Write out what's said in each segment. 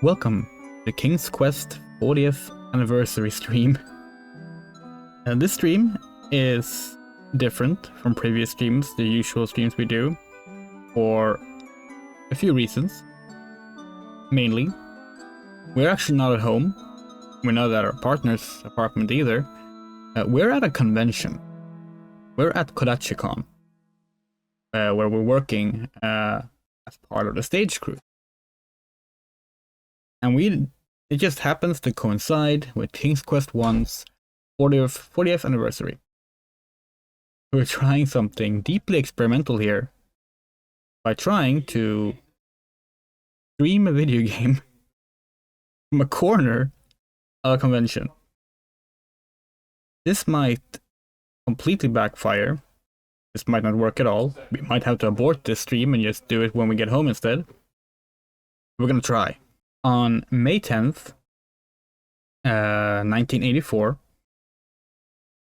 Welcome to the King's Quest 40th anniversary stream. And this stream is different from previous streams, the usual streams we do, for a few reasons. Mainly, we're actually not at home. We're not at our partner's apartment either. We're at a convention. We're at KodachiCon, where we're working as part of the stage crew. And it just happens to coincide with King's Quest 1's 40th anniversary. We're trying something deeply experimental here by trying to stream a video game from a corner of a convention. This might completely backfire. This might not work at all. We might have to abort this stream and just do it when we get home instead. We're gonna try. On May 10th, 1984,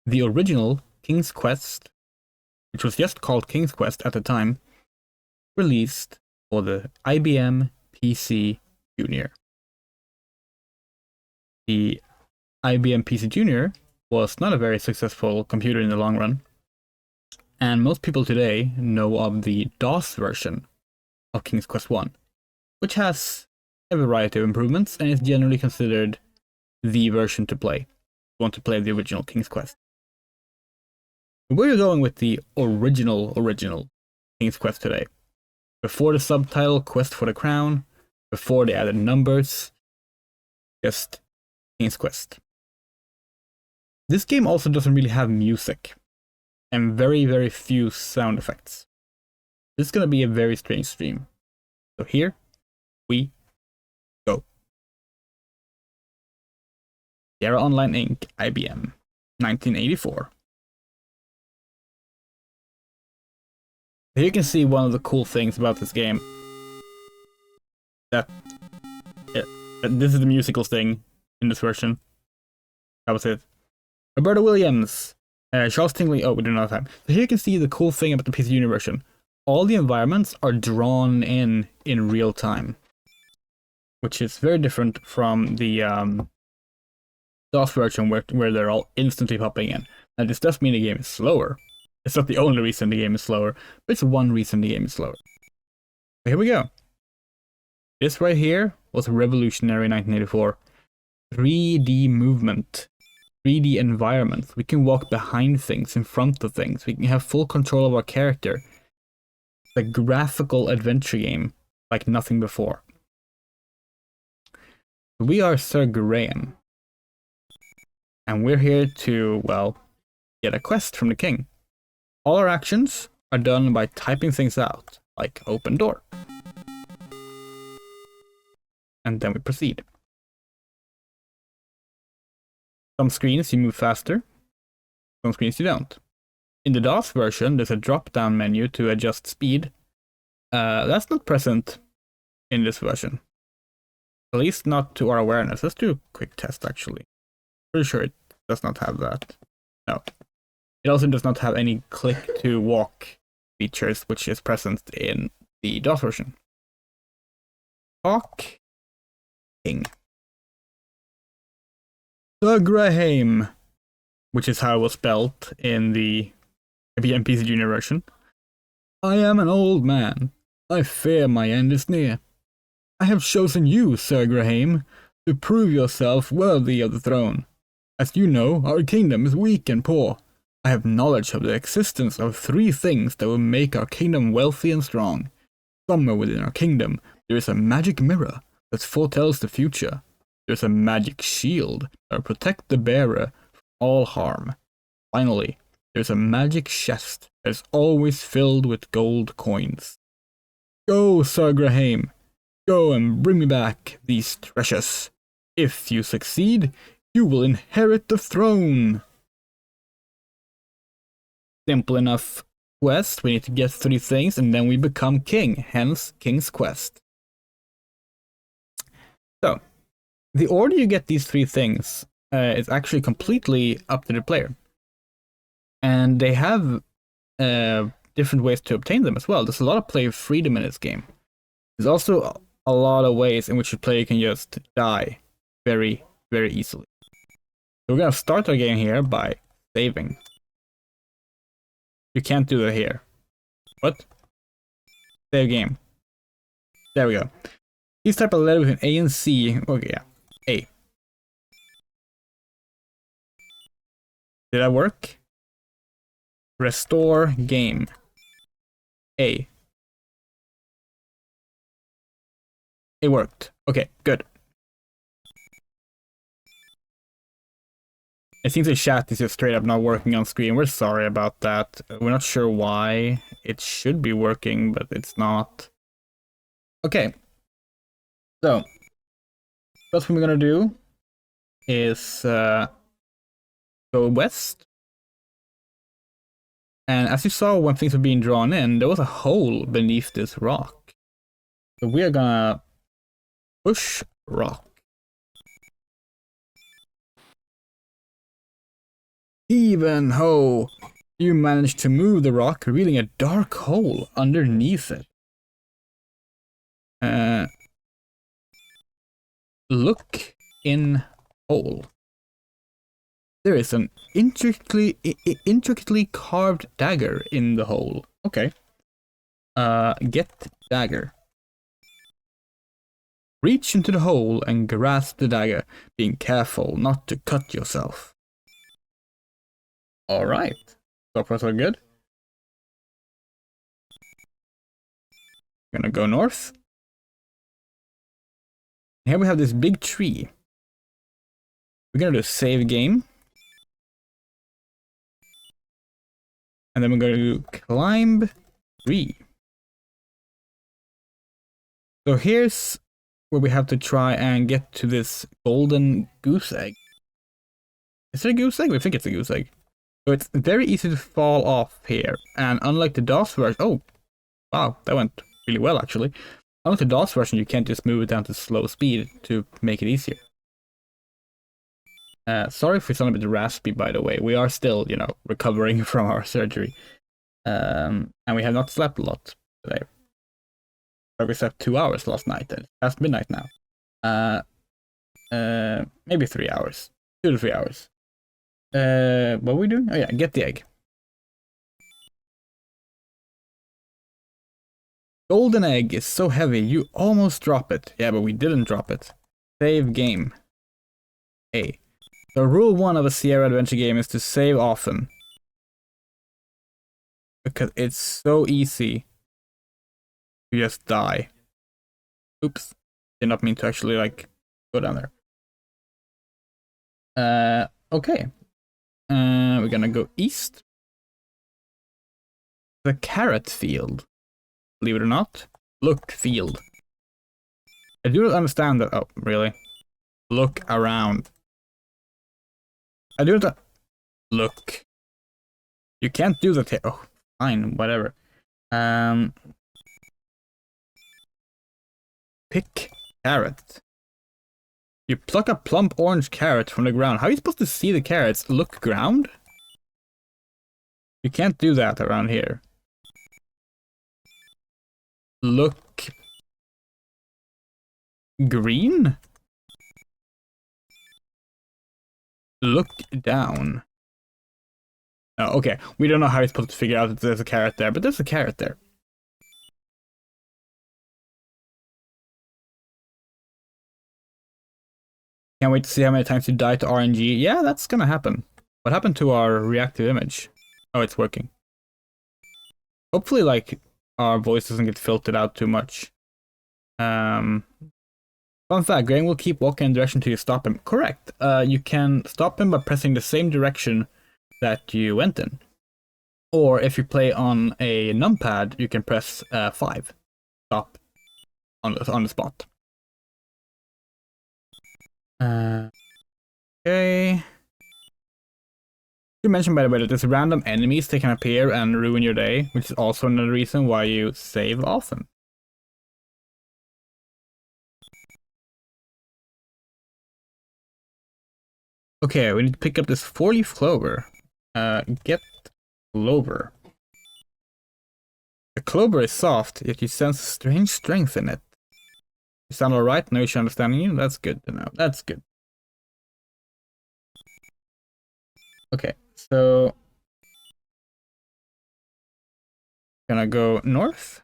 the original King's Quest, which was just called King's Quest at the time, released for the IBM PCjr. The IBM PCjr was not a very successful computer in the long run, and most people today know of the DOS version of King's Quest 1, which has a variety of improvements and is generally considered the version to play if you want to play the original King's Quest. We're going with the original King's Quest today. Before the subtitle Quest for the Crown, before they added numbers, just King's Quest. This game also doesn't really have music and very, very few sound effects. This is going to be a very strange stream. So here we go. Sierra Online Inc. IBM 1984. Here you can see one of the cool things about this game. That this is the musical thing in this version. That was it. Roberta Williams, Charles Tingley. Oh, we don't have time. So here you can see the cool thing about the PCjr version. All the environments are drawn in real time, which is very different from the DOS version where they're all instantly popping in. Now this does mean the game is slower. It's not the only reason the game is slower, but it's one reason the game is slower. So here we go. This right here was revolutionary in 1984. 3D movement. 3D environments. We can walk behind things, in front of things. We can have full control of our character. It's a graphical adventure game like nothing before. We are Sir Graham. And we're here to, well, get a quest from the king. All our actions are done by typing things out, like open door. And then we proceed. Some screens you move faster, some screens you don't. In the DOS version, there's a drop-down menu to adjust speed. That's not present in this version. At least not to our awareness. Let's do a quick test, actually. Pretty sure it does not have that. No. It also does not have any click to walk features, which is present in the DOS version. Talk King. Sir Graham, which is how it was spelled in the IBM PCjr version. I am an old man. I fear my end is near. I have chosen you, Sir Graham, to prove yourself worthy of the throne. As you know, our kingdom is weak and poor. I have knowledge of the existence of 3 things that will make our kingdom wealthy and strong. Somewhere within our kingdom, there is a magic mirror that foretells the future. There is a magic shield that will protect the bearer from all harm. Finally, there is a magic chest that is always filled with gold coins. Go, Sir Graham. Go and bring me back these treasures. If you succeed, you will inherit the throne. Simple enough quest. We need to get 3 things and then we become king, hence King's Quest. So, the order you get these 3 things is actually completely up to the player. And they have different ways to obtain them as well. There's a lot of player freedom in this game. There's also a lot of ways in which the player can just die very, very easily. So we're gonna start our game here by saving. You can't do that here. What? Save game. There we go. Please type a letter between A and C. Okay, yeah. A. Did that work? Restore game. A. It worked. Okay, good. It seems the chat is just straight up not working on screen. We're sorry about that. We're not sure why. It should be working, but it's not. Okay. So, first thing we're gonna do is go west. And as you saw when things were being drawn in, there was a hole beneath this rock. So we are gonna push rock. Even ho! You managed to move the rock, revealing a dark hole underneath it. Look in hole. There is an intricately carved dagger in the hole. Okay. Get dagger. Reach into the hole and grasp the dagger, being careful not to cut yourself. Alright. So far so good. Gonna go north. Here we have this big tree. We're gonna do save game. And then we're going to climb tree. So here's where we have to try and get to this golden goose egg. Is it a goose egg? We think it's a goose egg. So it's very easy to fall off here. And unlike the DOS version... Oh, wow, that went really well actually. Unlike the DOS version, you can't just move it down to slow speed to make it easier. Sorry if we sound a bit raspy, by the way. We are still, you know, recovering from our surgery. And we have not slept a lot today. We slept 2 hours last night. It's past midnight now. Maybe 3 hours. 2 to 3 hours. What were we doing? Oh yeah, get the egg. Golden egg is so heavy, you almost drop it. Yeah, but we didn't drop it. Save game. A. So rule 1 of a Sierra adventure game is to save often. Because it's so easy to just die. Oops. Did not mean to actually, like, go down there. Okay. We're gonna go east. The carrot field. Believe it or not. Look, field. I do not understand that. Oh, really? Look around. I do not... Look. You can't do that here. Oh, fine, whatever. Pick carrot. You pluck a plump orange carrot from the ground. How are you supposed to see the carrots? Look ground? You can't do that around here. Look green? Look down. Oh, okay. We don't know how he's supposed to figure out that there's a carrot there, but there's a carrot there. Can't wait to see how many times you die to RNG. Yeah, that's gonna happen. What happened to our reactive image? Oh, it's working. Hopefully, like, our voice doesn't get filtered out too much. Fun fact, Graham will keep walking in the direction until you stop him. Correct. You can stop him by pressing the same direction that you went in. Or if you play on a numpad, you can press 5. Stop on the spot. Okay. You mentioned, by the way, that there's random enemies that can appear and ruin your day, which is also another reason why you save often. Okay, we need to pick up this 4-leaf clover. Get clover. The clover is soft, yet you sense strange strength in it. You sound alright? No issue understanding you? That's good to know. That's good. Okay, so... Gonna go north.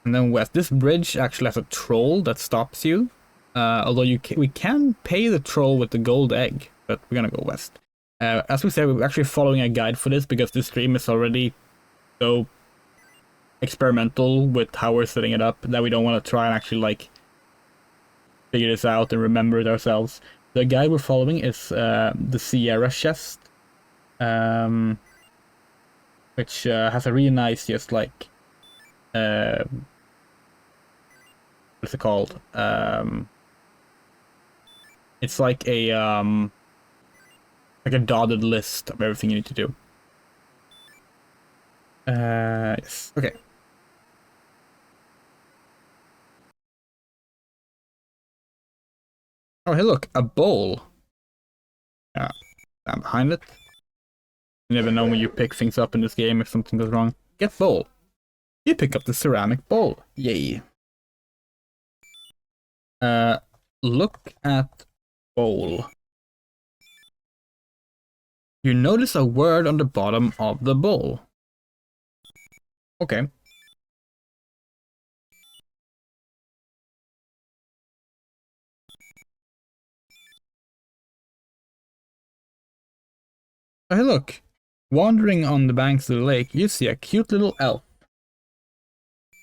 And then west. This bridge actually has a troll that stops you. Although we can pay the troll with the gold egg, but we're gonna go west. As we said, we're actually following a guide for this because this stream is already so experimental with how we're setting it up that we don't want to try and actually like figure this out and remember it ourselves. The guide we're following is the Sierra chest, which has a really nice, just like what's it called? It's like a dotted list of everything you need to do. Yes. Okay. Oh, hey, look, a bowl. Yeah, I'm behind it. You never know when you pick things up in this game if something goes wrong. Get bowl. You pick up the ceramic bowl. Yay. Look at bowl. You notice a word on the bottom of the bowl. Okay. Oh, hey, look. Wandering on the banks of the lake, you see a cute little elf.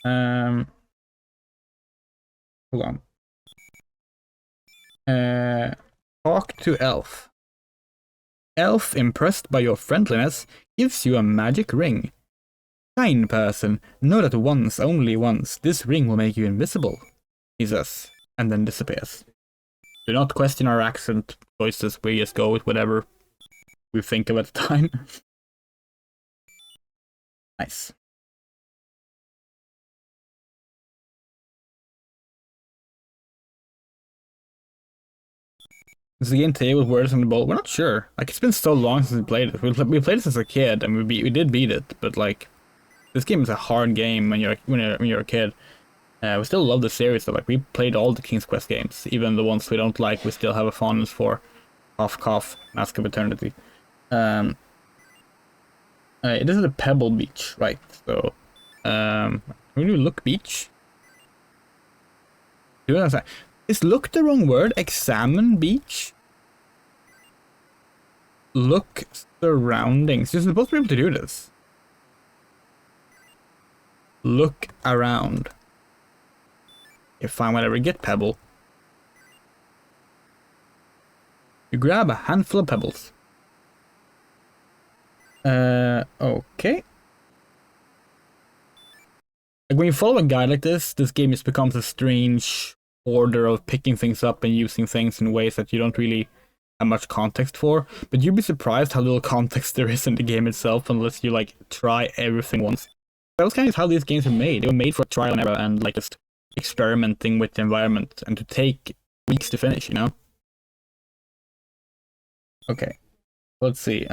Hold on. Talk to elf. Elf, impressed by your friendliness, gives you a magic ring. Kind person, know that once, only once, this ring will make you invisible, he says, and then disappears. Do not question our accent choices, we just go with whatever we think of at the time. Nice. Is the game today with words on the bowl? We're not sure. Like, it's been so long since we played it. We played this as a kid, and we did beat it. But like, this game is a hard game when you're a kid. We still love the series. So like, we played all the King's Quest games, even the ones we don't like. We still have a fondness for. Cough, cough. Mask of Eternity. This is a pebble beach, right? So, when you look beach. Do you understand? Is look the wrong word? Examine beach? Look surroundings. You're supposed to be able to do this. Look around. Okay, fine, whatever. Get pebble. You grab a handful of pebbles. Okay. Like when you follow a guide like this game just becomes a strange order of picking things up and using things in ways that you don't really have much context for. But you'd be surprised how little context there is in the game itself unless you like try everything once. That was kind of how these games were made. They were made for trial and error and like just experimenting with the environment and to take weeks to finish, you know? Okay. Let's see.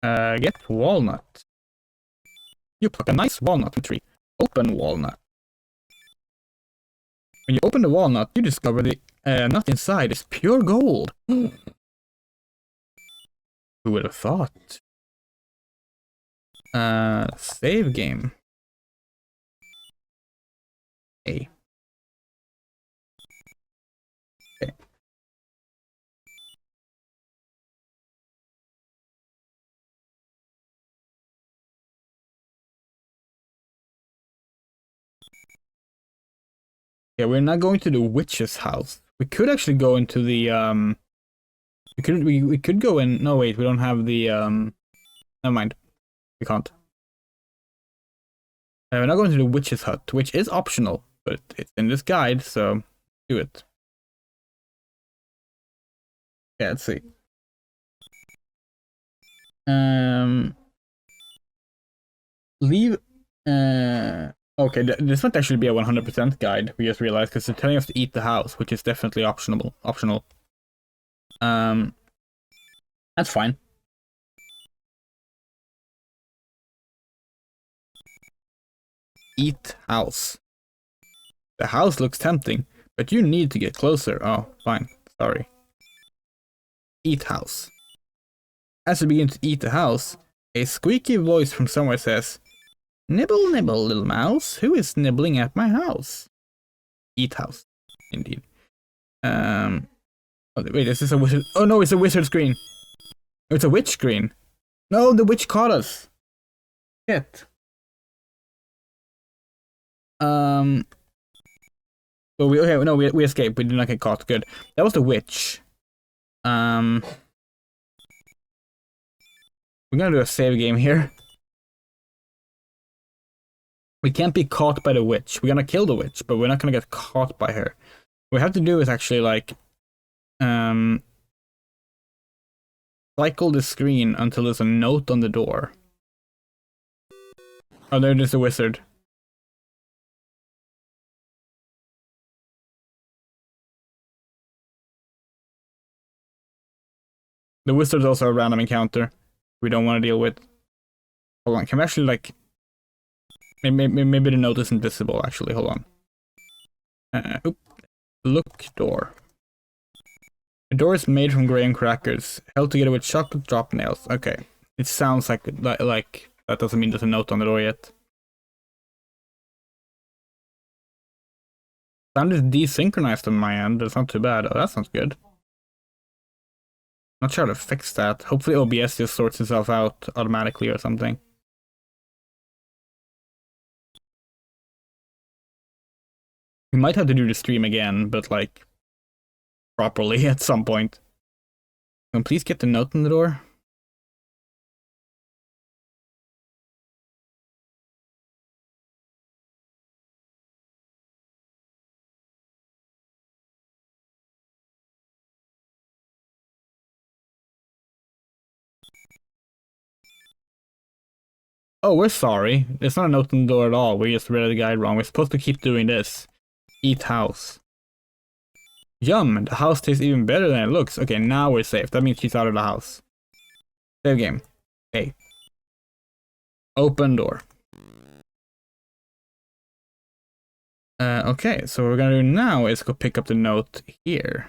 Get walnut. You pluck a nice walnut from the tree. Open walnut. When you open the walnut, you discover the nut inside is pure gold. Who would have thought? Save game. A. Okay. Yeah, we're not going to the witch's house. We could actually go into the we could go in. No, wait, we don't have the never mind. We can't. We're not going to the witch's hut, which is optional, but it's in this guide, so do it. Yeah, let's see. Leave. Okay, this might actually be a 100% guide. We just realized because they're telling us to eat the house, which is definitely optional. That's fine. Eat house. The house looks tempting, but you need to get closer. Oh, fine. Sorry. Eat house. As you begin to eat the house, a squeaky voice from somewhere says, "Nibble, nibble, little mouse. Who is nibbling at my house?" Eat house. Indeed. Oh, wait, is this a wizard? Oh no, it's a wizard screen. It's a witch screen. No, the witch caught us. Shit. But we escaped. We did not get caught. Good. That was the witch. We're gonna do a save game here. We can't be caught by the witch. We're gonna kill the witch, but we're not gonna get caught by her. What we have to do is actually like cycle the screen until there's a note on the door. Oh, there it is, the wizard. The wizard's also a random encounter we don't want to deal with. Hold on, can we actually like... Maybe the note isn't visible, actually. Hold on. Look door. The door is made from graham crackers, held together with chocolate drop nails. Okay. It sounds like that doesn't mean there's a note on the door yet. Sound is desynchronized on my end, but it's not too bad. Oh, that sounds good. Not sure how to fix that. Hopefully OBS just sorts itself out automatically or something. We might have to do the stream again, but like properly at some point. Can please get the note on the door? Oh, we're sorry. There's not a note on the door at all. We just read the guide wrong. We're supposed to keep doing this. Eat house. Yum, the house tastes even better than it looks. Okay, now we're safe. That means she's out of the house. Save game. Hey. Open door. Okay, so what we're gonna do now is go pick up the note here.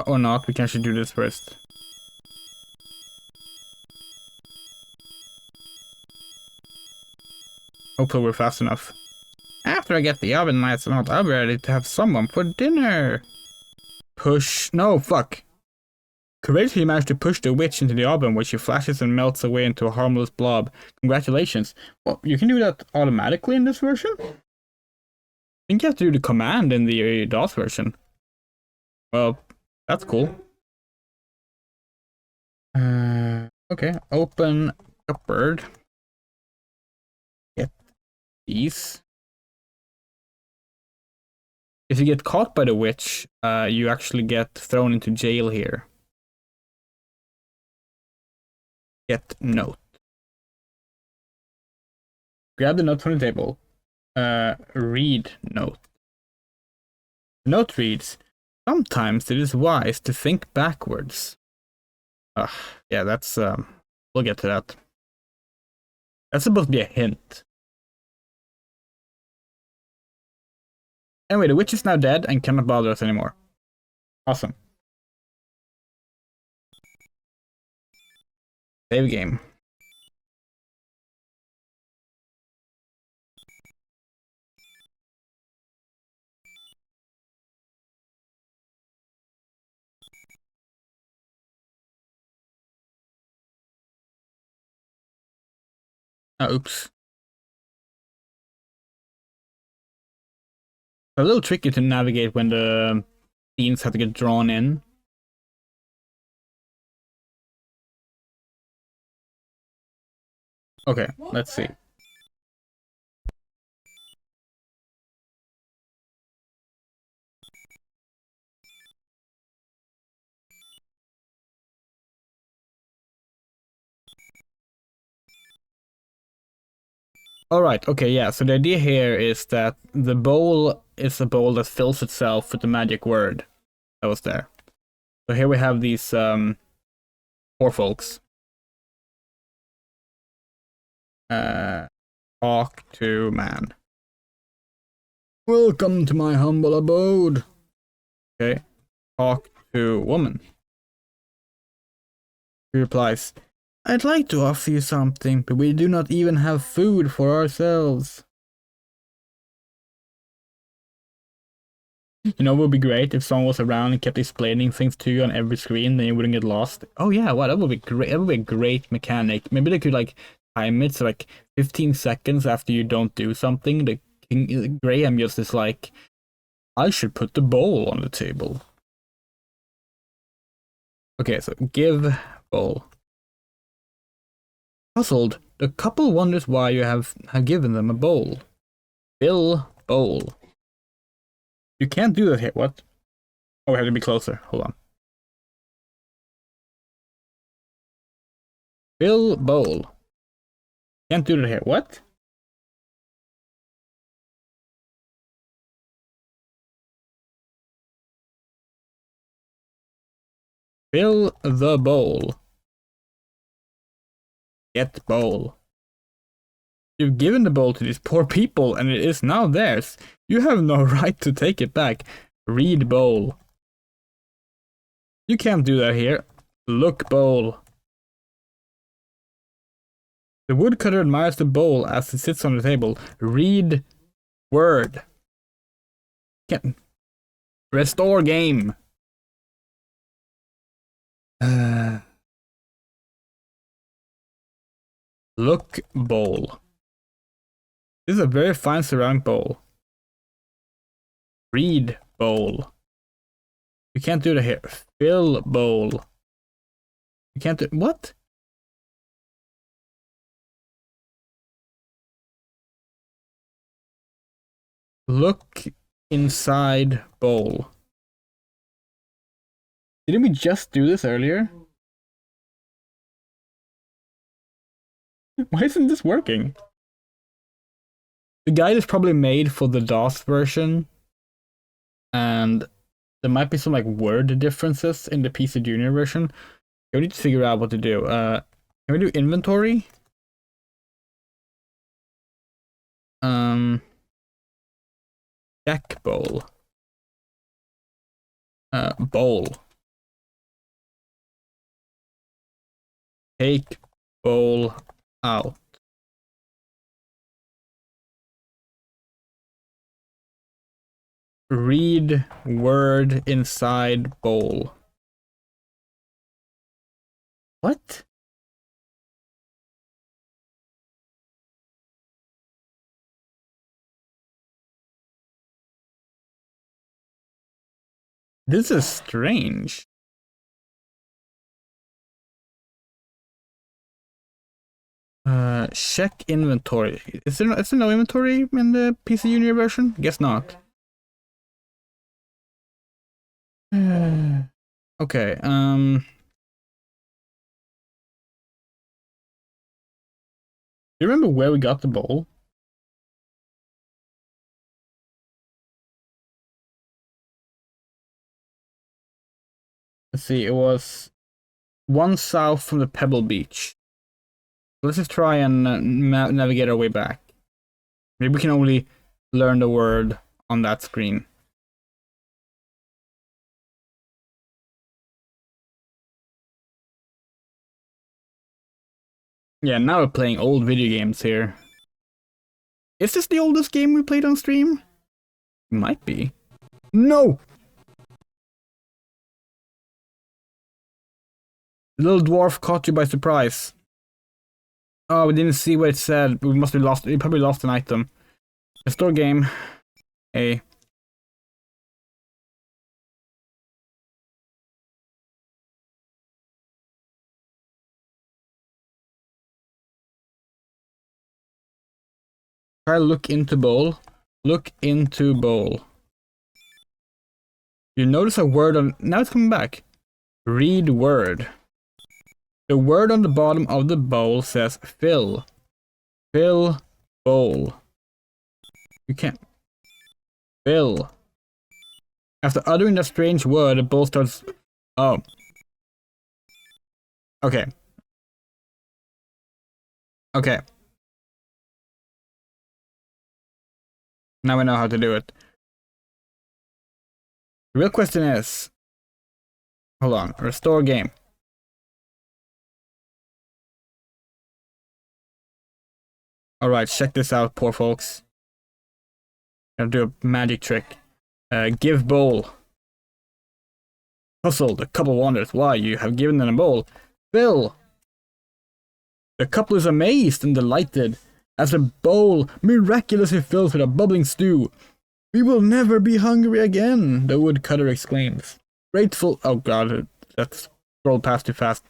Or not, we can actually do this first. Hopefully we're fast enough. After I get the oven lights out, I'll be ready to have someone for dinner. Push. No, fuck. Courageously managed to push the witch into the oven, where she flashes and melts away into a harmless blob. Congratulations. Well, you can do that automatically in this version? I think you have to do the command in the DOS version. Well, that's cool. Okay, open cupboard. Get these. If you get caught by the witch, you actually get thrown into jail here. Get note. Grab the note from the table. Read note. The note reads, "Sometimes it is wise to think backwards." Yeah, that's we'll get to that. That's supposed to be a hint. Anyway, the witch is now dead and cannot bother us anymore. Awesome. Save game. Oops. A little tricky to navigate when the scenes have to get drawn in. Okay, let's see. Alright, okay, yeah, so the idea here is that the bowl is a bowl that fills itself with the magic word that was there. So here we have these poor folks. Talk to man. Welcome to my humble abode. Okay. Talk to woman. He replies, I'd like to offer you something, but we do not even have food for ourselves. You know, it would be great if someone was around and kept explaining things to you on every screen, then you wouldn't get lost. Oh yeah, wow, that would be great. That would be a great mechanic. Maybe they could like time it so like 15 seconds after you don't do something, the Graham just is like, I should put the bowl on the table. Okay, so give bowl. Puzzled, the couple wonders why you have given them a bowl. Fill bowl. You can't do that here. What? Oh, we have to be closer. Hold on. Fill bowl. Can't do that here. What? Fill the bowl. Get bowl. You've given the bowl to these poor people and it is now theirs. You have no right to take it back. Read bowl. You can't do that here. Look bowl. The woodcutter admires the bowl as it sits on the table. Read word. Can't. Restore game. Look bowl. This is a very fine ceramic bowl. Read bowl. You can't do that here. Fill bowl. You can't do what? Look inside bowl. Didn't we just do this earlier? Why isn't this working? The guide is probably made for the DOS version, and there might be some like word differences in the PCjr version. We need to figure out what to do. Can we do inventory? Check bowl. Bowl. Take bowl out. Read word inside bowl. What? This is strange. Check inventory. Is there no inventory in the PCjr version? Guess not. Okay, do you remember where we got the bowl? Let's see, it was one south from the Pebble Beach. Let's just try and navigate our way back. Maybe we can only learn the word on that screen. Yeah, now we're playing old video games here. Is this the oldest game we played on stream? It might be. No! The little dwarf caught you by surprise. Oh, we didn't see what it said. We must have lost. We probably lost an item. Restore game. A. Try look into bowl. Look into bowl. You notice a word on. Now it's coming back. Read word. The word on the bottom of the bowl says fill. Fill Bowl. You can't. Bill. After uttering that strange word, the bowl starts. Oh. Okay. Okay. Now I know how to do it. The real question is. Hold on. Restore game. Alright, check this out, poor folks. Gonna do a magic trick. Give bowl. Puzzled, the couple wonders why you have given them a bowl. Bill! The couple is amazed and delighted as the bowl miraculously fills with a bubbling stew. We will never be hungry again, the woodcutter exclaims. Grateful. Oh god, that's scrolled past too fast.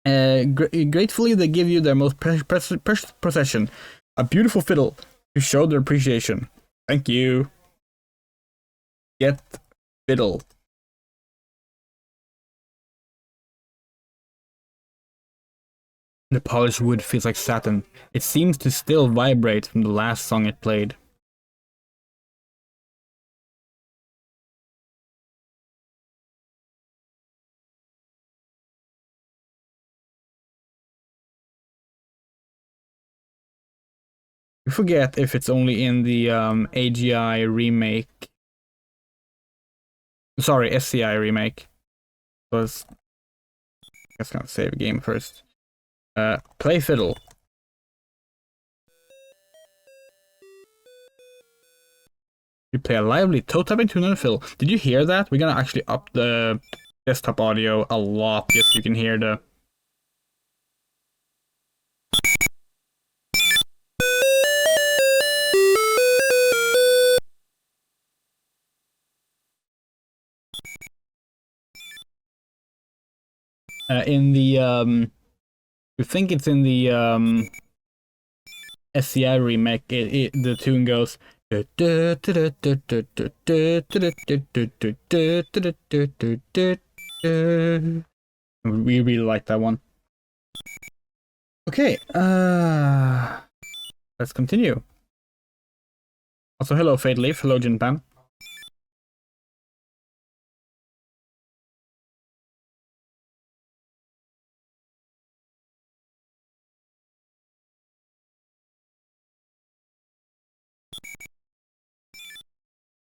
Gratefully, they give you their most precious possession, a beautiful fiddle, to show their appreciation. Thank you. Get fiddle. The polished wood feels like satin. It seems to still vibrate from the last song it played. You forget if it's only in the AGI remake. Sorry, SCI remake. Because I guess I'm gonna save a game first. Play fiddle. You play a lively toe-tapping tune on the fiddle. Did you hear that? We're gonna actually up the desktop audio a lot, just so you can hear the. In the you think it's in the SCI remake, the tune goes. We really like that one. Okay, let's continue. Also, hello Fade Leaf, hello Jinpan.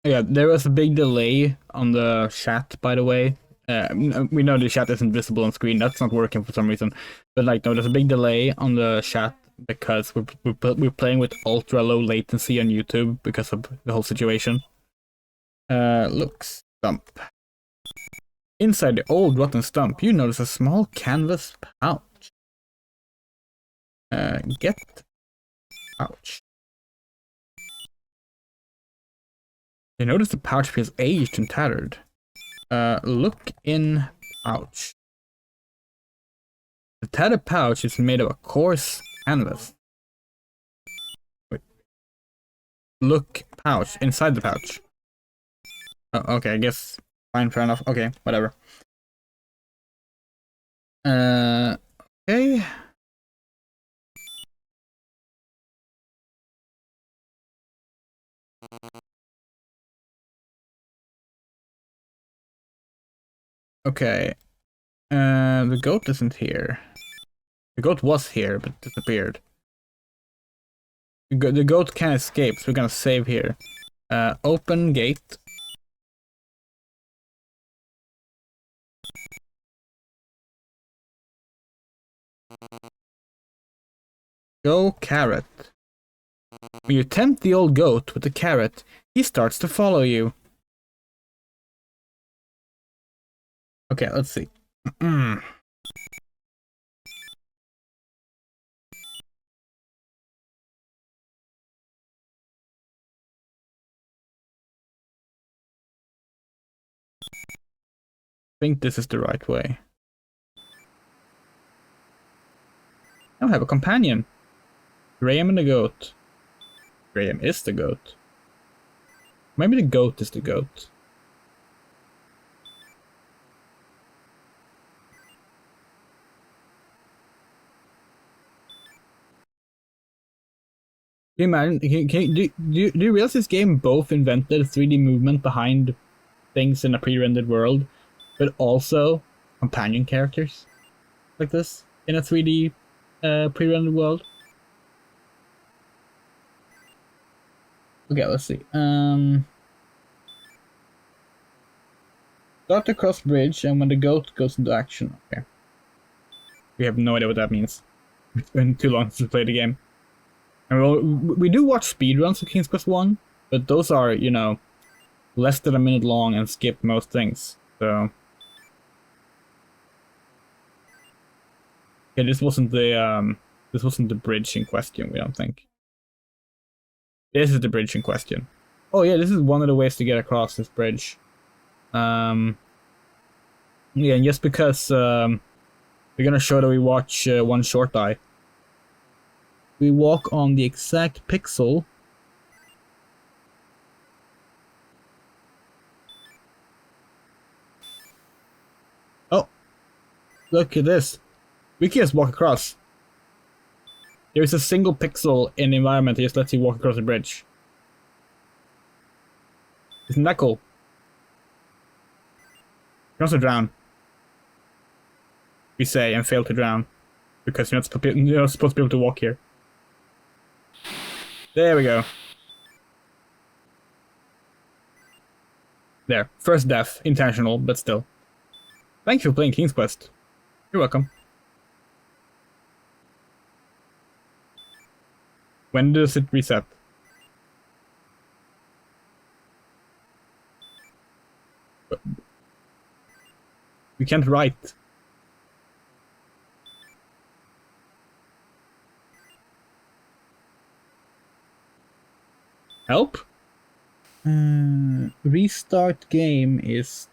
Yeah, there was a big delay on the chat, by the way. We know the chat isn't visible on screen. That's not working for some reason. But like, no, there's a big delay on the chat because we're playing with ultra low latency on YouTube because of the whole situation. Look, stump. Inside the old rotten stump, you notice a small canvas pouch. Get pouch. You notice the pouch feels aged and tattered. Look in pouch. The tattered pouch is made of a coarse canvas. Wait. Look pouch. Inside the pouch. Oh, okay, I guess. Fine, fair enough. Okay, whatever. Okay. Okay. The goat isn't here. The goat was here, but disappeared. The goat can escape, so we're gonna save here. Open gate. Go carrot. When you tempt the old goat with the carrot, he starts to follow you. Okay, let's see. I think this is the right way. Now I have a companion. Graham and the goat. Graham is the goat. Maybe the goat is the goat. you imagine? Do you realize this game both invented 3D movement behind things in a pre-rendered world, but also companion characters like this in a 3D pre-rendered world? Okay, let's see. Start to cross bridge, and when the goat goes into action. Okay. We have no idea what that means. It's been too long since we played the game. And we do watch speedruns of King's Quest 1, but those are, you know, less than a minute long and skip most things. So yeah, this wasn't the bridge in question, we don't think. This is the bridge in question. Oh yeah, this is one of the ways to get across this bridge. Yeah, and just because we're gonna show that we watch one short eye. We walk on the exact pixel. Oh, look at this. We can just walk across. There is a single pixel in the environment that just lets you walk across the bridge. Isn't that cool? You can also drown. We say, and fail to drown. Because you're not supposed to be able to walk here. There we go. There. First death. Intentional, but still. Thank you for playing King's Quest. You're welcome. When does it reset? We can't write. Help? Restart game is...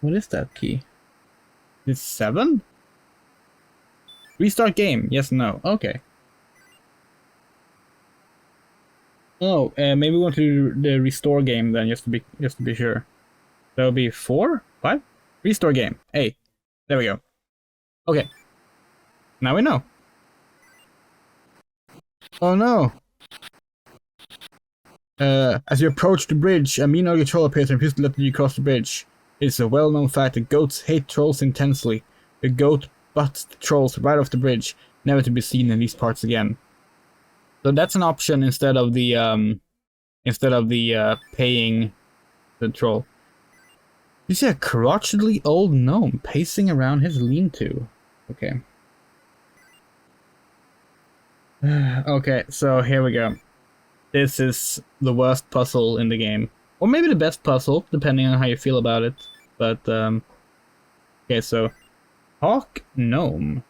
What is that key? It's 7? Restart game. Yes, no. Okay. Oh, maybe we want to do the restore game then, just to be sure. That would be 4? 5? Restore game. Hey. There we go. Okay. Now we know. Oh no. As you approach the bridge, a mean ugly troll appears and refuses to let you cross the bridge. It is a well-known fact that goats hate trolls intensely. The goat butts the trolls right off the bridge, never to be seen in these parts again. So that's an option instead of the paying the troll. You see a crotchety old gnome pacing around his lean-to. Okay. Okay, so here we go. This is the worst puzzle in the game. Or maybe the best puzzle, depending on how you feel about it. But, okay, so... Hawk Gnome.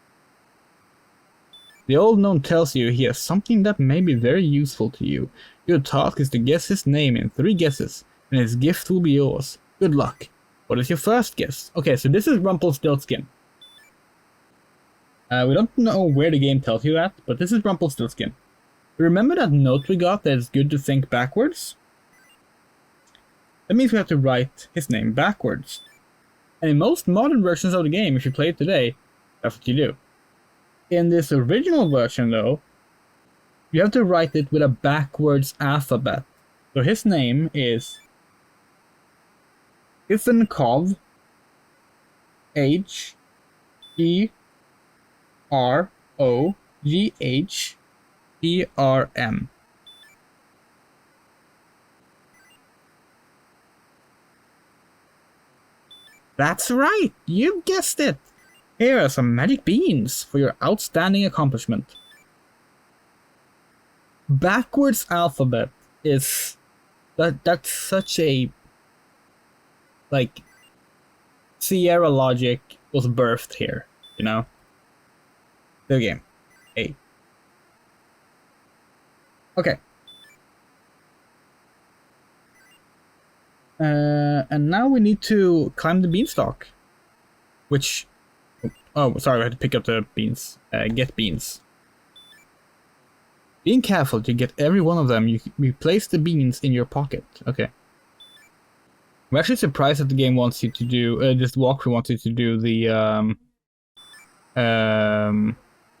The old gnome tells you he has something that may be very useful to you. Your task is to guess his name in 3 guesses, and his gift will be yours. Good luck. What is your first guess? Okay, so this is Rumpelstiltskin. We don't know where the game tells you that, but this is Rumpelstiltskin. Remember that note we got that it's good to think backwards? That means we have to write his name backwards. And in most modern versions of the game, if you play it today, that's what you do. In this original version, though, you have to write it with a backwards alphabet. So his name is Ivankov Heroghprm. That's right! You guessed it! Here are some magic beans for your outstanding accomplishment. Backwards alphabet is... That's such a... Like... Sierra logic was birthed here, you know? The game. Hey. Okay. And now we need to climb the beanstalk. Which... Oh, sorry, I had to pick up the beans. Get beans. Being careful to get every one of them, you place the beans in your pocket. Okay. I'm actually surprised that the game wants you to do... this walkthrough wants you to do the...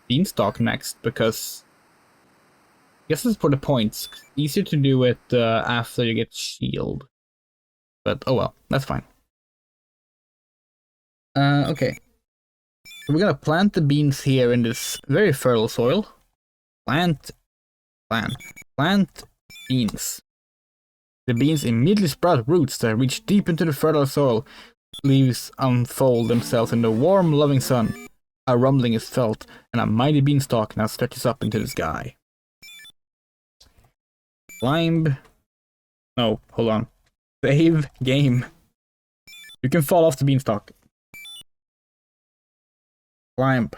Beanstalk next, because I guess it's for the points. Easier to do it after you get shield. But oh well, that's fine. Okay. So we're gonna plant the beans here in this very fertile soil. Plant beans. The beans immediately sprout roots that reach deep into the fertile soil. Leaves unfold themselves in the warm, loving sun. A rumbling is felt, and a mighty beanstalk now stretches up into the sky. Climb. No, hold on. Save game. You can fall off the beanstalk. Climb.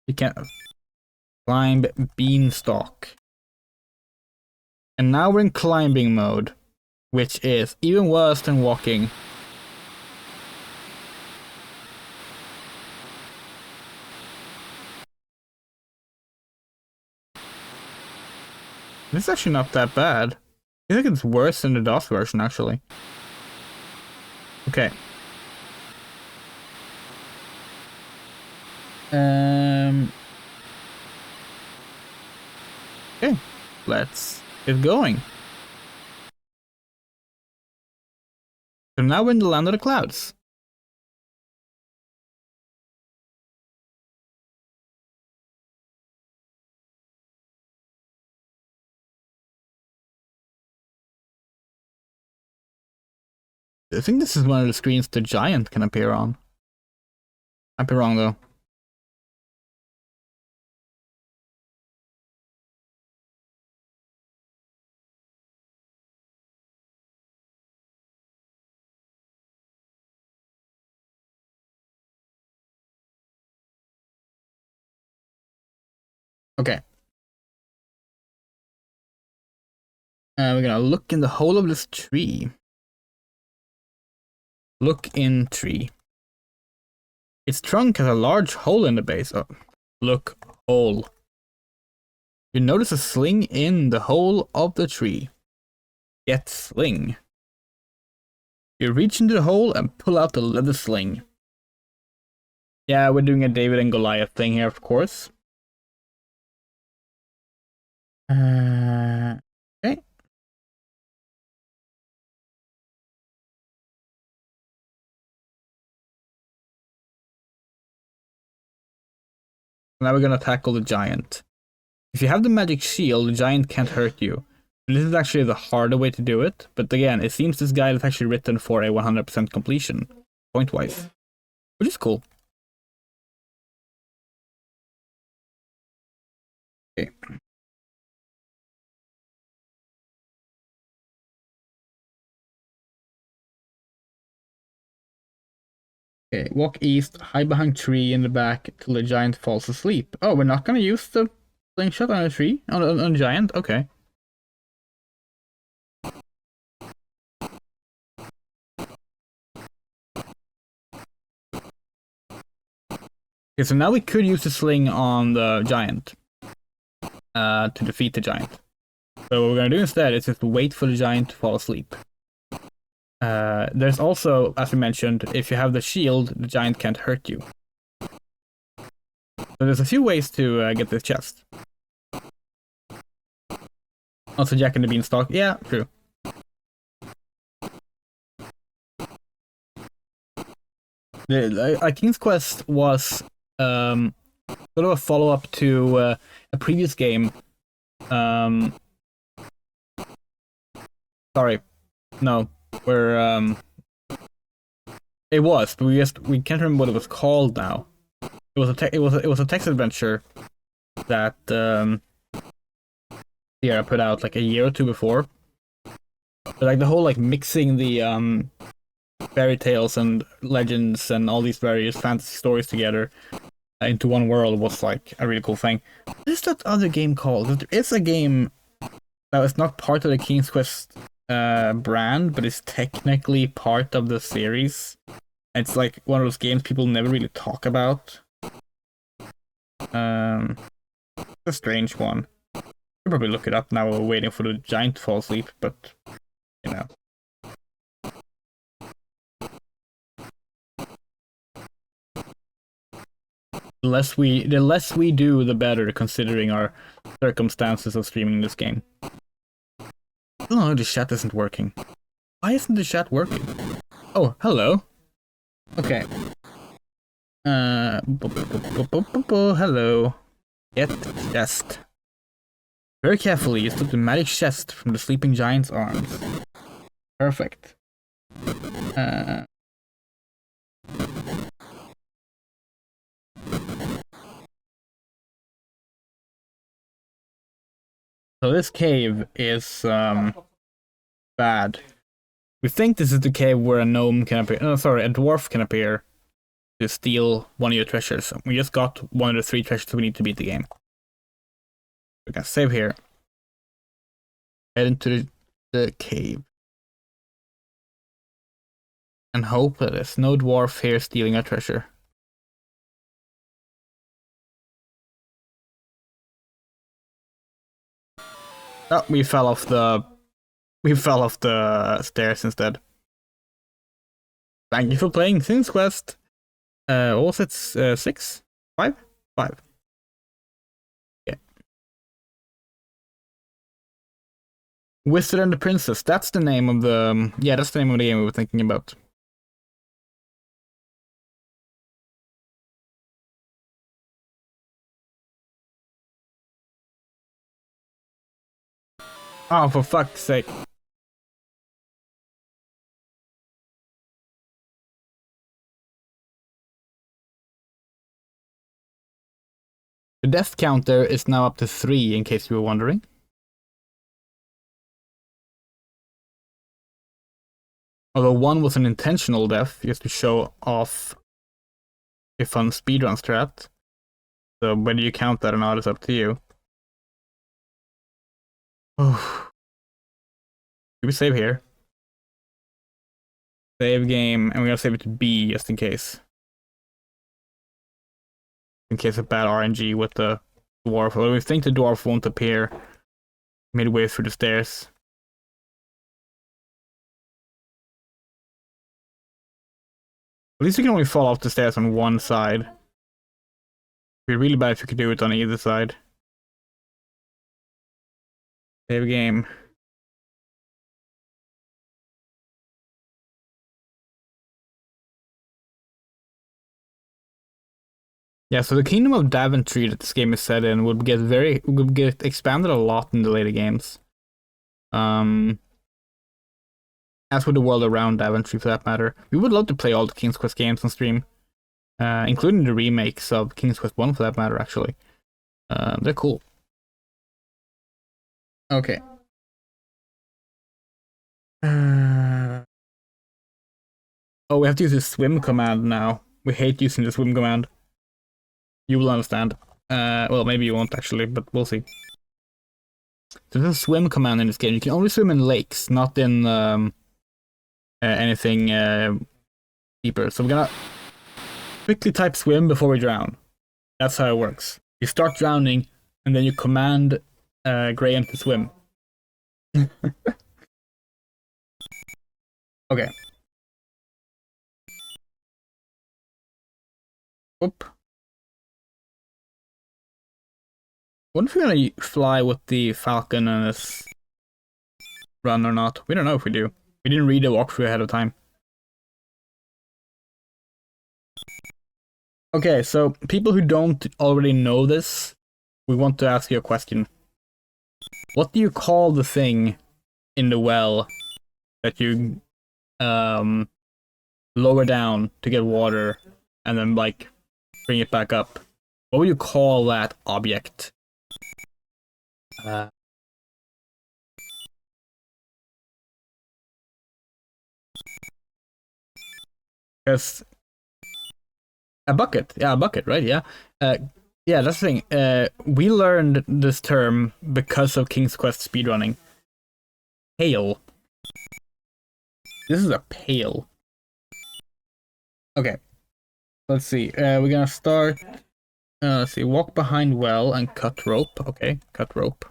You can't. Climb beanstalk. And now we're in climbing mode, which is even worse than walking. This is actually not that bad. I think it's worse than the DOS version, actually. Okay. Okay, let's get going. So now we're in the land of the clouds. I think this is one of the screens the giant can appear on. Might be wrong though. Okay. We're gonna look in the hole of this tree. Look in tree. Its trunk has a large hole in the base. Oh, look, hole. You notice a sling in the hole of the tree. Get sling. You reach into the hole and pull out the leather sling. Yeah, we're doing a David and Goliath thing here, of course. Okay. Now we're gonna tackle the giant. If you have the magic shield, the giant can't hurt you. This is actually the harder way to do it, but again, it seems this guide is actually written for a 100% completion, point-wise, which is cool. Okay. Okay, walk east, hide behind tree in the back till the giant falls asleep. Oh, we're not gonna use the slingshot on a tree? On a giant? Okay. Okay, so now we could use the sling on the giant. To defeat the giant. So what we're gonna do instead is just wait for the giant to fall asleep. There's also, as we mentioned, if you have the shield, the giant can't hurt you. So there's a few ways to get this chest. Also Jack and the Beanstalk. Yeah, true. King's Quest was sort of a follow-up to a previous game. Sorry, no, where it was, but we can't remember what it was called now. It was a text adventure that Sierra put out like a year or two before. But like the whole like mixing the fairy tales and legends and all these various fantasy stories together into one world was like a really cool thing. What is that other game called? There is a game that is not part of the King's Quest brand, but it's technically part of the series. It's like one of those games people never really talk about. A strange one. I'll probably look it up now while we're waiting for the giant to fall asleep, but you know. The less we do, the better, considering our circumstances of streaming this game. Oh, the chat isn't working. Why isn't the chat working? Oh, hello. Okay. Hello. Get chest. Very carefully, you slip the magic chest from the sleeping giant's arms. Perfect. So this cave is bad. We think this is the cave where a gnome can appear. Oh, sorry, a dwarf can appear to steal one of your treasures. We just got one of the 3 treasures we need to beat the game. We can save here. Head into the cave. And hope that there's no dwarf here stealing our treasure. Oh, we fell off the stairs instead. Thank you for playing King's Quest. What was it? 6? 5? 5. Yeah. Wizard and the Princess. That's the name of the that's the name of the game we were thinking about. Oh, for fuck's sake. The death counter is now up to 3, in case you were wondering. Although 1 was an intentional death, just to show off a fun speedrun strat. So whether you count that or not is up to you. Oh. Should we save here? Save game, and we're gonna save it to B just in case. In case of bad RNG with the dwarf. Although we think the dwarf won't appear midway through the stairs. At least we can only fall off the stairs on one side. It'd be really bad if you could do it on either side. Save game. Yeah, so the Kingdom of Daventry that this game is set in would get expanded a lot in the later games. As with the world around Daventry, for that matter. We would love to play all the King's Quest games on stream, including the remakes of King's Quest 1, for that matter, actually. They're cool. Okay. Oh, we have to use the swim command now. We hate using the swim command. You will understand. Well, maybe you won't actually, but we'll see. So there's a swim command in this game. You can only swim in lakes, not in anything deeper. So we're gonna quickly type swim before we drown. That's how it works. You start drowning, and then you command Graham to swim. Okay. Oop. What if we're gonna fly with the falcon and this run or not? We don't know if we do. We didn't read the walkthrough ahead of time. Okay, so people who don't already know this, we want to ask you a question. What do you call the thing in the well that you lower down to get water and then like bring it back up? What would you call that object? Because a bucket, yeah, a bucket, right? Yeah, yeah. That's the thing. We learned this term because of King's Quest speedrunning. Pail. This is a pail. Okay. Let's see. We're gonna start. Let's see. Walk behind well and cut rope. Okay, cut rope.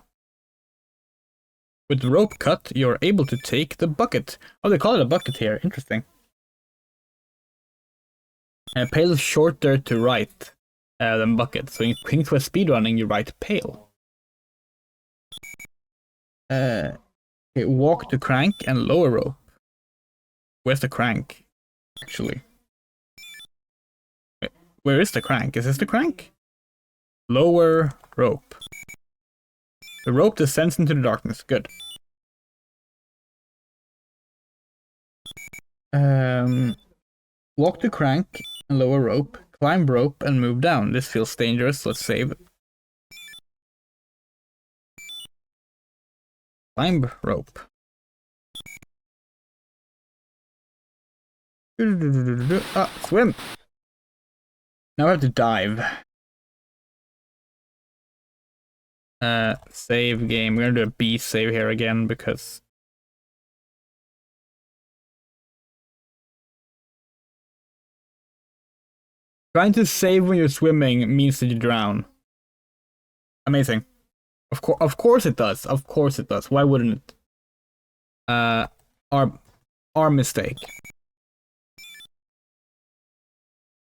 With the rope cut, you're able to take the bucket. Oh, they call it a bucket here. Interesting. Pail is shorter to right. than bucket. So in King Quest speedrunning, you write pail. Okay, walk to crank and lower rope. Where's the crank? Actually. Wait, where is the crank? Is this the crank? Lower rope. The rope descends into the darkness. Good. Walk the crank and lower rope. Climb rope and move down. This feels dangerous. Let's save. Climb rope. Ah, swim. Now I have to dive. Save game. We're gonna do a B save here again because trying to save when you're swimming means that you drown. Amazing. Of course it does. Of course it does. Why wouldn't it? Our mistake.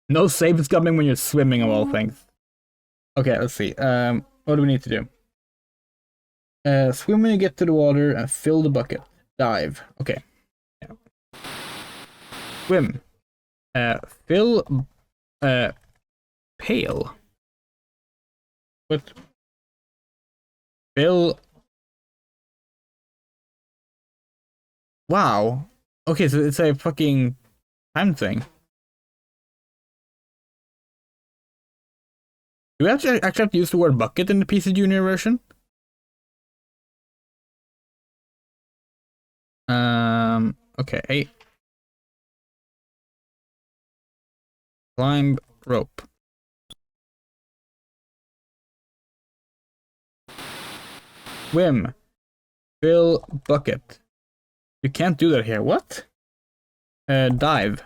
No save is coming when you're swimming of all things. Okay, let's see. What do we need to do? Swim when you get to the water and fill the bucket. Dive. Okay. Yeah. Swim. Fill pail. What? Fill. Wow. Okay, so it's a fucking time thing. Do we actually have to use the word bucket in the PCjr version? Okay. Climb rope. Swim. Fill bucket. You can't do that here. What? Dive.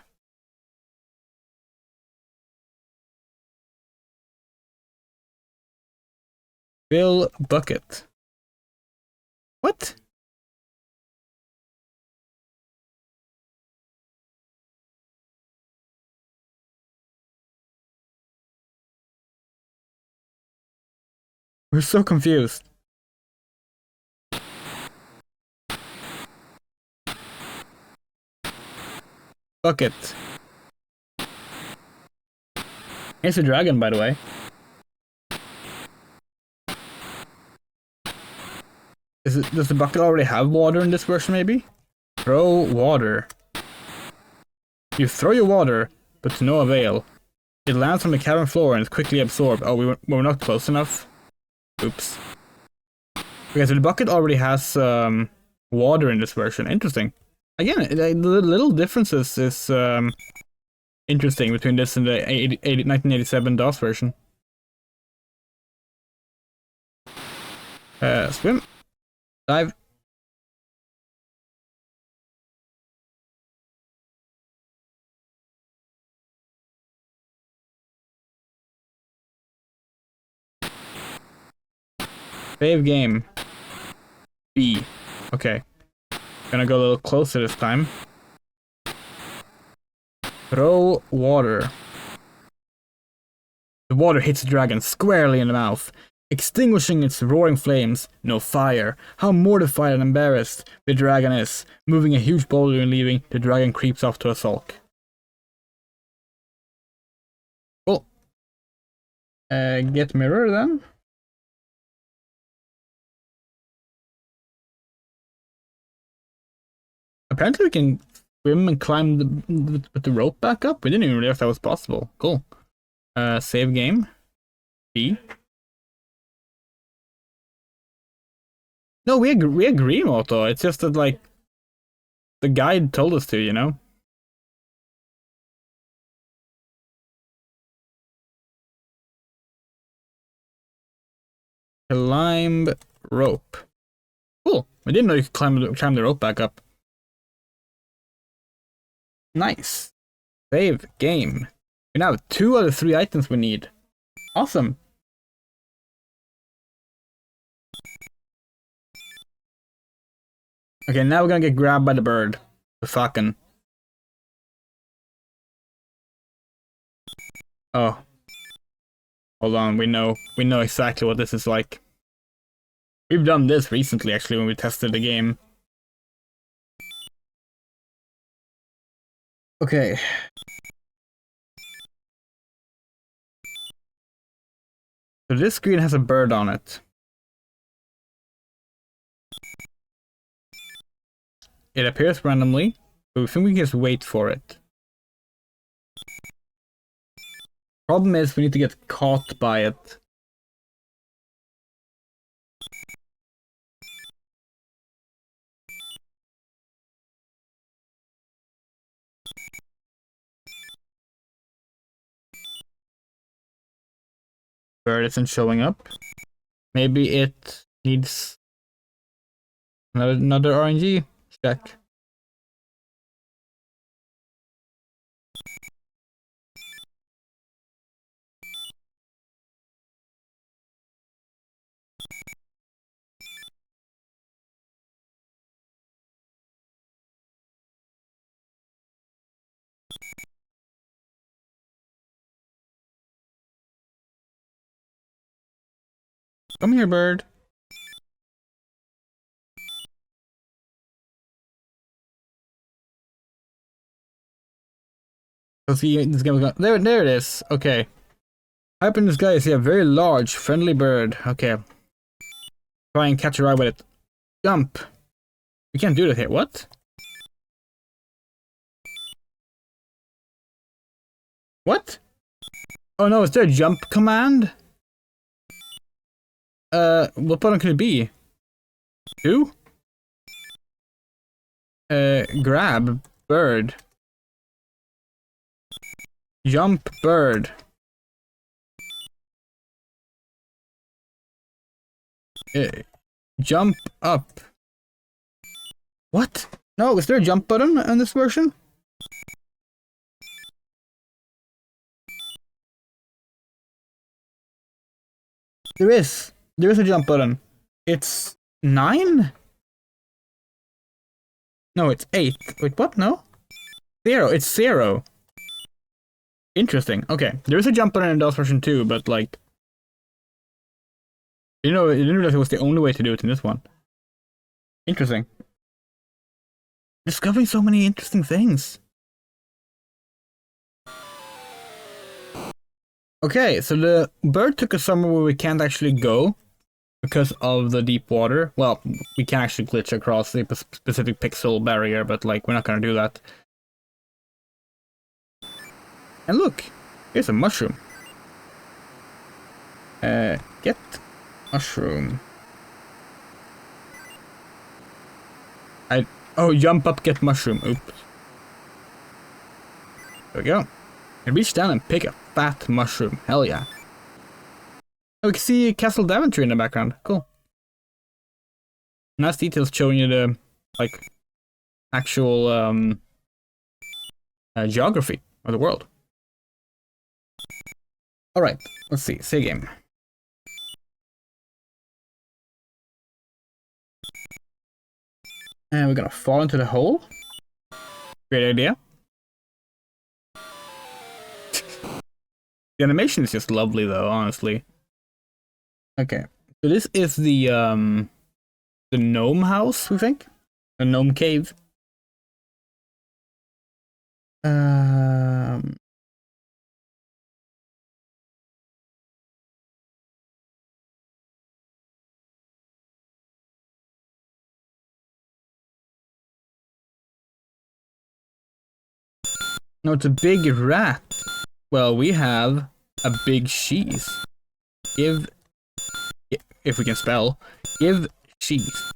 Fill bucket. What? We're so confused. Bucket. Here's a dragon, by the way. Does the bucket already have water in this version, maybe? Throw water. You throw your water, but to no avail. It lands on the cabin floor and is quickly absorbed. Oh, we were not close enough. Oops. Okay, so the bucket already has water in this version. Interesting. Again, the little differences is interesting between this and the 1987 DOS version. Swim. Dive. Save game. B. Okay. Gonna go a little closer this time. Throw water. The water hits the dragon squarely in the mouth, extinguishing its roaring flames. No fire. How mortified and embarrassed the dragon is. Moving a huge boulder and leaving, the dragon creeps off to a sulk. Cool. Get mirror then. Apparently we can swim and climb with the rope back up. We didn't even realize that was possible. Cool. Save game. B. No, we agree, Moto. It's just that, like, the guide told us to, you know? Climb rope. Cool. I didn't know you could climb the rope back up. Nice. Save game. We now have 2 out of 3 items we need. Awesome. Okay, now we're gonna get grabbed by the bird. The fucking. Oh. Hold on, we know exactly what this is like. We've done this recently, actually, when we tested the game. Okay. So this screen has a bird on it. It appears randomly, but we think we can just wait for it. Problem is, we need to get caught by it. Bird isn't showing up. Maybe it needs another RNG check. Come here, bird. Let's see, this guy was going. There it is. Okay. High up in the sky, I see a very large, friendly bird. Okay. Try and catch a ride with it. Jump. We can't do that here. What? What? Oh no, is there a jump command? What button could it be? 2? Grab bird. Jump bird. Jump up. What? No, is there a jump button in this version? There is. There is a jump button. It's 9? No, it's 8. Wait, what? No? 0. It's 0. Interesting. Okay. There is a jump button in DOS version 2, but like... You know, I didn't realize it was the only way to do it in this one. Interesting. Discovering so many interesting things. Okay, so the bird took us somewhere where we can't actually go because of the deep water. Well, we can actually glitch across the specific pixel barrier, but like, we're not gonna do that. And look, here's a mushroom. Get mushroom. Oh, jump up, get mushroom. Oops. There we go. And reach down and pick a fat mushroom. Hell yeah. Oh, we can see Castle Daventry in the background. Cool. Nice details showing you the, like, actual, geography of the world. Alright, let's see. Say game. And we're gonna fall into the hole. Great idea. The animation is just lovely though, honestly. Okay. So this is the gnome house, we think? A gnome cave. No, it's a big rat. Well, we have a big cheese. Give, if we can spell, give cheese.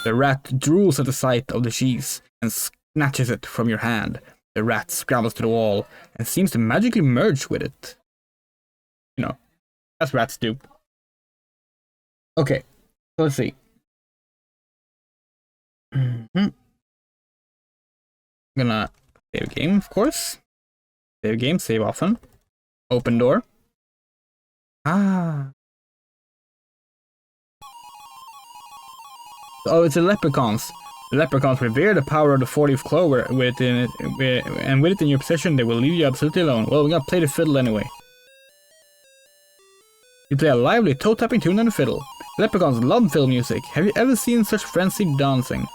The rat drools at the sight of the cheese and snatches it from your hand. The rat scrambles to the wall and seems to magically merge with it. You know, as rats do. Okay, so let's see. I'm gonna save game, of course. Save game, save often. Open door. Ah. Oh, it's the leprechauns. The leprechauns revere the power of the 4-leaf clover, and with it in your possession, they will leave you absolutely alone. Well, we're gonna play the fiddle anyway. You play a lively toe-tapping tune on the fiddle. Leprechauns love fiddle music. Have you ever seen such frenzied dancing?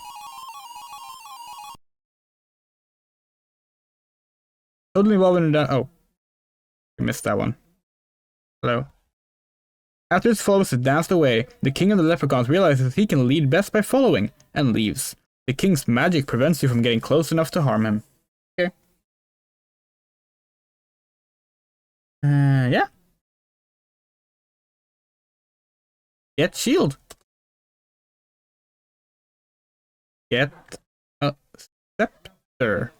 Totally involved in that. Oh. I missed that one. Hello. After his followers have danced away, the king of the leprechauns realizes he can lead best by following, and leaves. The king's magic prevents you from getting close enough to harm him. Okay. Yeah. Get shield. Get a scepter.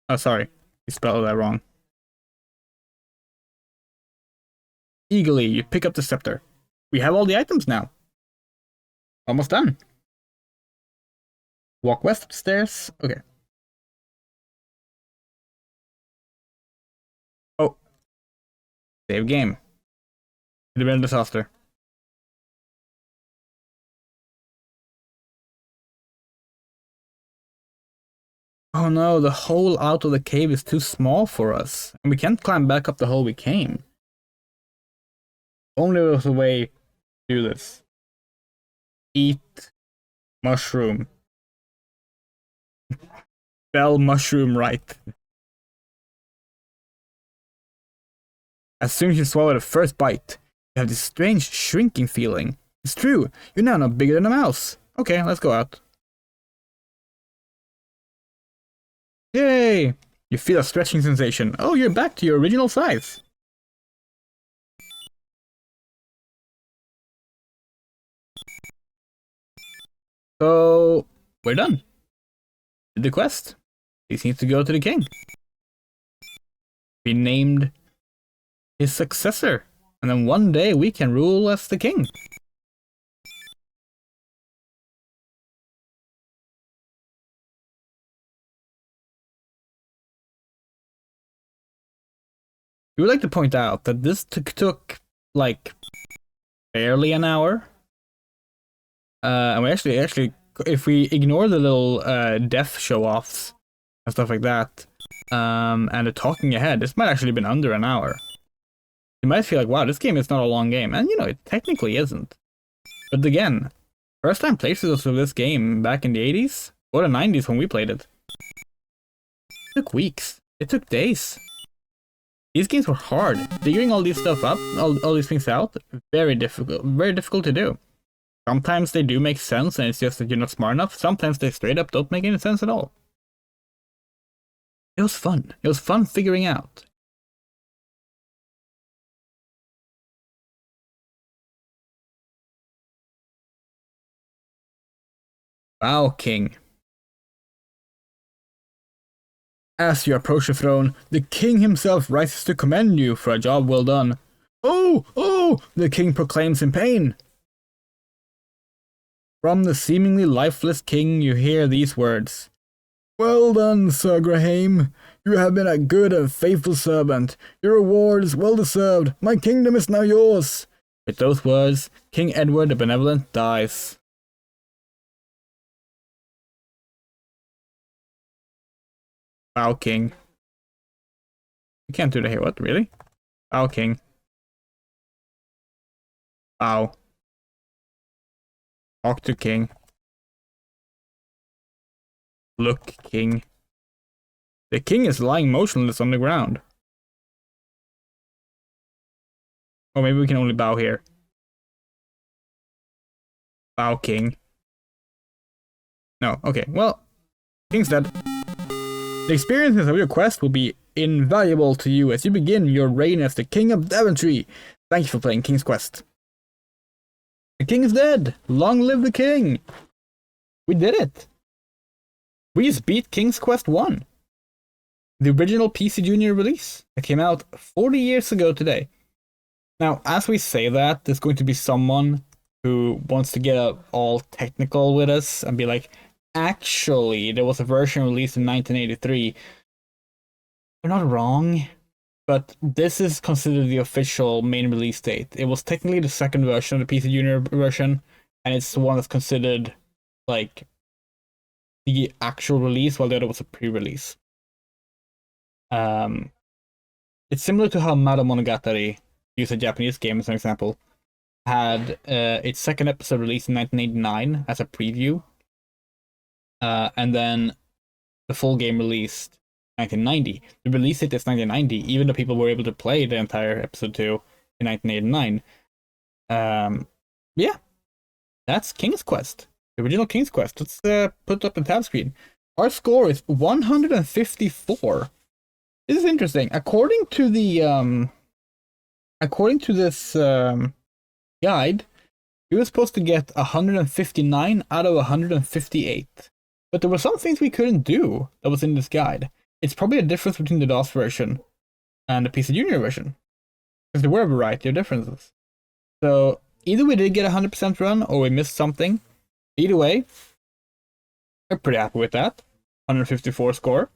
Oh, sorry. You spelled that wrong. Eagerly, you pick up the scepter. We have all the items now. Almost done. Walk west up the stairs. Okay. Oh. Save game. Could have been a disaster. Oh no, the hole out of the cave is too small for us. And we can't climb back up the hole we came. Only there was a way to do this. Eat mushroom. Spell mushroom right. As soon as you swallow the first bite, you have this strange shrinking feeling. It's true, you're now no bigger than a mouse. Okay, let's go out. Yay! You feel a stretching sensation. Oh, you're back to your original size. So, we're done. Did the quest. He seems to go to the king. Be named his successor. And then one day we can rule as the king. We would like to point out that this took like barely an hour. And we actually, if we ignore the little death show-offs and stuff like that, and the talking ahead, this might actually have been under an hour. You might feel like, wow, this game is not a long game. And you know, it technically isn't. But again, first time playthroughs of this game back in the 80s, or the 90s when we played it. It took weeks. It took days. These games were hard. Figuring all these stuff up, all these things out, very difficult to do. Sometimes they do make sense and it's just that you're not smart enough. Sometimes they straight up don't make any sense at all. It was fun. It was fun figuring out. Wow, King. As you approach the throne, the king himself rises to commend you for a job well done. Oh, oh, the king proclaims in pain. From the seemingly lifeless king you hear these words. Well done, Sir Graham. You have been a good and faithful servant. Your reward is well deserved. My kingdom is now yours. With those words, King Edward the Benevolent dies. Bow King. You can't do that here, what? Really? Bow King. Bow. Talk to King. Look, King. The king is lying motionless on the ground. Or maybe we can only bow here. Bow, King. No, okay, well, King's dead. The experiences of your quest will be invaluable to you as you begin your reign as the King of Daventry. Thank you for playing King's Quest. The king is dead! Long live the king! We did it! We just beat King's Quest 1. The original PCjr release that came out 40 years ago today. Now, as we say that, there's going to be someone who wants to get all technical with us and be like, actually, there was a version released in 1983. They're not wrong, but this is considered the official main release date. It was technically the second version of the PCjr version, and it's the one that's considered like the actual release, while the other was a pre-release. It's similar to how Monogatari use a Japanese game as an example, had its second episode released in 1989 as a preview, and then the full game released 1990. The release date is 1990, even though people were able to play the entire episode 2 in 1989. Yeah, that's King's Quest, the original King's Quest. Let's put it up on the tab screen. Our score is 154. This is interesting. According to the this guide, we were supposed to get 159 out of 158. But there were some things we couldn't do that was in this guide. It's probably a difference between the DOS version and the PCjr version, because there were a variety of differences. So either we did get a 100% run or we missed something. Either way, we're pretty happy with that. 154 score.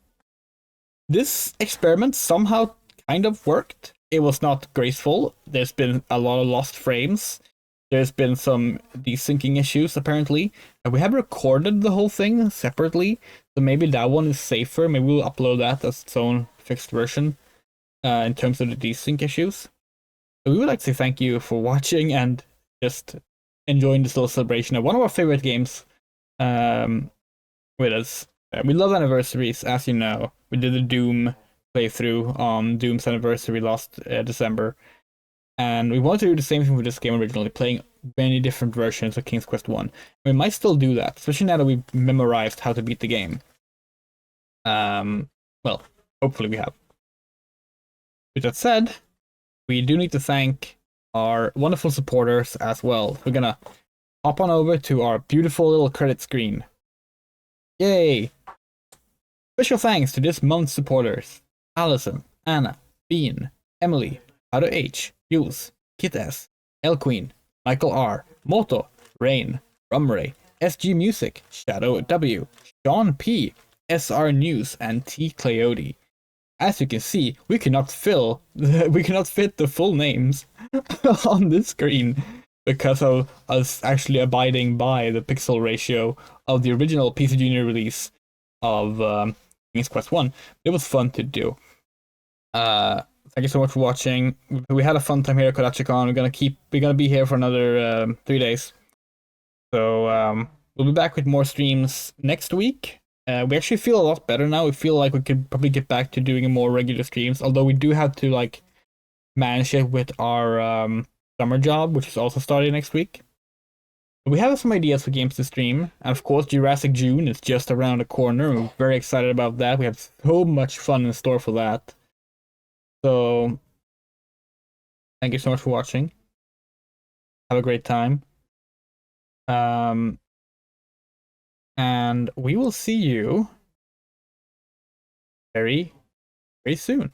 This experiment somehow kind of worked. It was not graceful. There's been a lot of lost frames. There's been some desyncing issues, apparently. We have recorded the whole thing separately, so maybe that one is safer. Maybe we'll upload that as its own fixed version in terms of the desync issues. So we would like to say thank you for watching and just enjoying this little celebration of one of our favorite games with us. We love anniversaries, as you know. We did the Doom playthrough on Doom's anniversary last December. And we wanted to do the same thing with this game originally, playing many different versions of King's Quest 1. We might still do that, especially now that we've memorized how to beat the game. Well, hopefully we have. With that said, we do need to thank our wonderful supporters as well. We're gonna hop on over to our beautiful little credit screen. Yay! Special thanks to this month's supporters: Allison, Anna, Bean, Emily, Otto H, Jules, Kit S, L Queen, Michael R, Moto, Rain, Rumray, SG Music, Shadow W, Sean P, SR News, and T Cleody. As you can see, we cannot fit the full names on this screen because of us actually abiding by the pixel ratio of the original PCjr release of King's Quest 1. It was fun to do. Thank you so much for watching. We had a fun time here at KodachCon. We're gonna be here for another 3 days. So we'll be back with more streams next week. We actually feel a lot better now. We feel like we could probably get back to doing more regular streams, although we do have to manage it with our summer job, which is also starting next week. But we have some ideas for games to stream, and of course Jurassic June is just around the corner. We're very excited about that. We have so much fun in store for that. So, thank you so much for watching. Have a great time. And we will see you very, very soon.